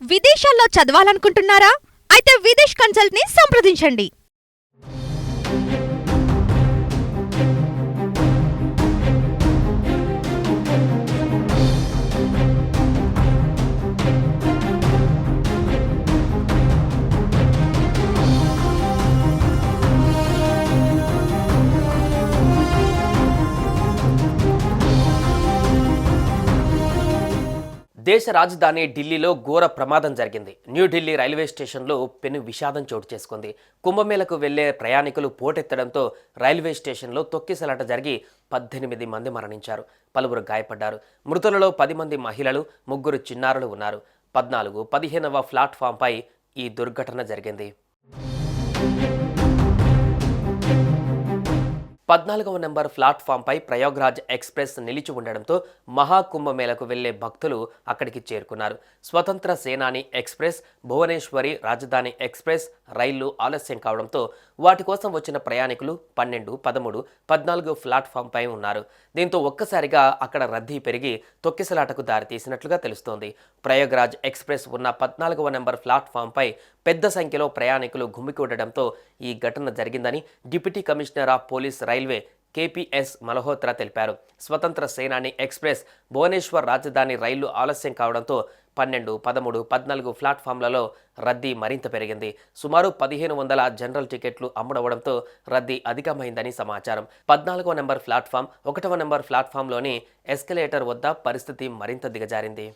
విదేశాల్లో చదవాలనుకుంటున్నారా? అయితే విదేశ్ కన్సల్ట్ ని సంప్రదించండి. దేశ రాజధాని ఢిల్లీలో ఘోర ప్రమాదం జరిగింది. న్యూఢిల్లీ రైల్వే స్టేషన్లో పెను విషాదం చోటు చేసుకుంది. కుంభమేళకు వెళ్లే ప్రయాణికులు పోటెత్తడంతో రైల్వే స్టేషన్లో తొక్కిసలాట జరిగి 18 మంది మరణించారు, పలువురు గాయపడ్డారు. మృతులలో 10 మంది మహిళలు, 3 చిన్నారులు ఉన్నారు. 14, 15వ ప్లాట్ఫామ్పై ఈ దుర్ఘటన జరిగింది. 14వ నెంబర్ ప్లాట్ఫామ్పై ప్రయాగ్రాజ్ ఎక్స్ప్రెస్ నిలిచి ఉండడంతో మహాకుంభమేళకు వెళ్లే భక్తులు అక్కడికి చేరుకున్నారు. స్వతంత్ర సేనాని ఎక్స్ప్రెస్, భువనేశ్వరి రాజధాని ఎక్స్ప్రెస్ రైళ్లు ఆలస్యం కావడంతో వాటి కోసం వచ్చిన ప్రయాణికులు 12, 13, 14 ప్లాట్ఫామ్పై ఉన్నారు. దీంతో ఒక్కసారిగా అక్కడ రద్దీ పెరిగి తొక్కిసలాటకు దారితీసినట్లుగా తెలుస్తోంది. ప్రయాగ్రాజ్ ఎక్స్ప్రెస్ ఉన్న 14వ నెంబర్ ప్లాట్ఫామ్పై పెద్ద సంఖ్యలో ప్రయాణికులు గుమికూడడంతో ఈ ఘటన జరిగిందని deputy commissioner of police railway KPS Malhotra తెలిపారు. స్వతంత్ర సేనాని ఎక్స్ప్రెస్, భువనేశ్వర్ రాజధాని రైళ్లు ఆలస్యం కావడంతో 12, 13, 14 ప్లాట్ఫామ్లలో రద్దీ మరింత పెరిగింది. సుమారు 1500 జనరల్ టికెట్లు అమ్ముడవడంతో రద్దీ అధికమైందని సమాచారం. 14వ నెంబర్ ప్లాట్ఫామ్, 1వ నెంబర్ ప్లాట్ఫామ్లోని ఎస్కలేటర్ వద్ద పరిస్థితి మరింత దిగజారింది.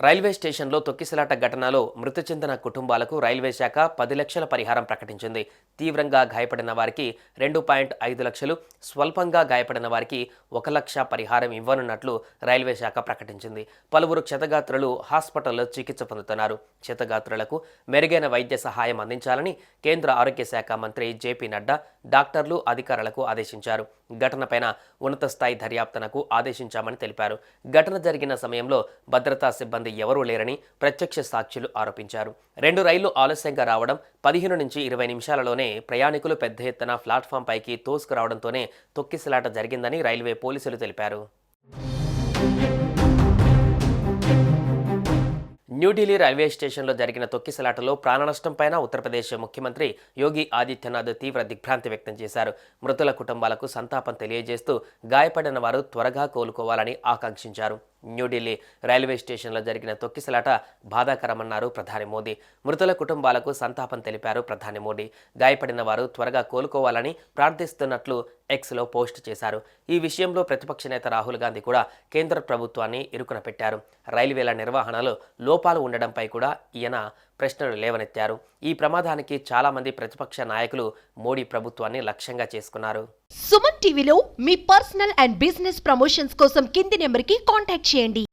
రైల్వే స్టేషన్లో తొక్కిసలాట ఘటనలో మృతి చెందిన కుటుంబాలకు రైల్వే శాఖ 10 లక్షల పరిహారం ప్రకటించింది. తీవ్రంగా గాయపడిన వారికి 2.5 లక్షలు, స్వల్పంగా గాయపడిన వారికి 1 లక్ష పరిహారం ఇవ్వనున్నట్లు రైల్వే శాఖ ప్రకటించింది. పలువురు క్షతగాత్రులు హాస్పిటల్లో చికిత్స పొందుతున్నారు. క్షతగాత్రులకు మెరుగైన వైద్య సహాయం అందించాలని కేంద్ర ఆరోగ్య శాఖ మంత్రి జేపీ నడ్డా డాక్టర్లు, అధికారులకు ఆదేశించారు. ఘటనపైన ఉన్నత స్థాయి దర్యాప్తునకు ఆదేశించామని తెలిపారు. ఘటన జరిగిన సమయంలో భద్రతా సిబ్బంది ఎవరూ లేరని ప్రత్యక్ష సాక్షులు ఆరోపించారు. 2 రైళ్లు ఆలస్యంగా రావడం, 15 నుంచి 20 నిమిషాలలోనే ప్రయాణికులు పెద్ద ఎత్తున ప్లాట్ఫామ్ పైకి తోసుకురావడంతోనే తొక్కిసలాట జరిగిందని రైల్వే పోలీసులు తెలిపారు. న్యూఢిల్లీ రైల్వే స్టేషన్లో జరిగిన తొక్కిసలాటలో ప్రాణనష్టంపైన ఉత్తరప్రదేశ్ ముఖ్యమంత్రి యోగి ఆదిత్యనాథ్ తీవ్ర దిగ్భ్రాంతి వ్యక్తం చేశారు. మృతుల కుటుంబాలకు సంతాపం తెలియజేస్తూ గాయపడిన వారు త్వరగా కోలుకోవాలని ఆకాంక్షించారు. న్యూఢిల్లీ రైల్వే స్టేషన్లో జరిగిన తొక్కిసలాట బాధాకరమన్నారు ప్రధాని మోదీ. మృతుల కుటుంబాలకు సంతాపం తెలిపారు ప్రధాని మోదీ. గాయపడిన వారు త్వరగా కోలుకోవాలని ప్రార్థిస్తున్నట్లు ఎక్స్లో పోస్ట్ చేశారు. ఈ విషయంలో ప్రతిపక్ష నేత రాహుల్ గాంధీ కూడా కేంద్ర ప్రభుత్వాన్ని ఇరుకున పెట్టారు. రైల్వేల నిర్వహణలో లోపాలు ఉండడంపై కూడా ఈయన ప్రశ్నలు లేవనెత్తారు. ఈ ప్రమాదానికి చాలా మంది ప్రతిపక్ష నాయకులు మోడీ ప్రభుత్వాన్ని లక్ష్యంగా చేసుకున్నారు. సుమన్ టీవీలో మీ పర్సనల్ అండ్ బిజినెస్ ప్రమోషన్స్ కోసం కింది నెంబర్కి కాంటాక్ట్ చేయండి.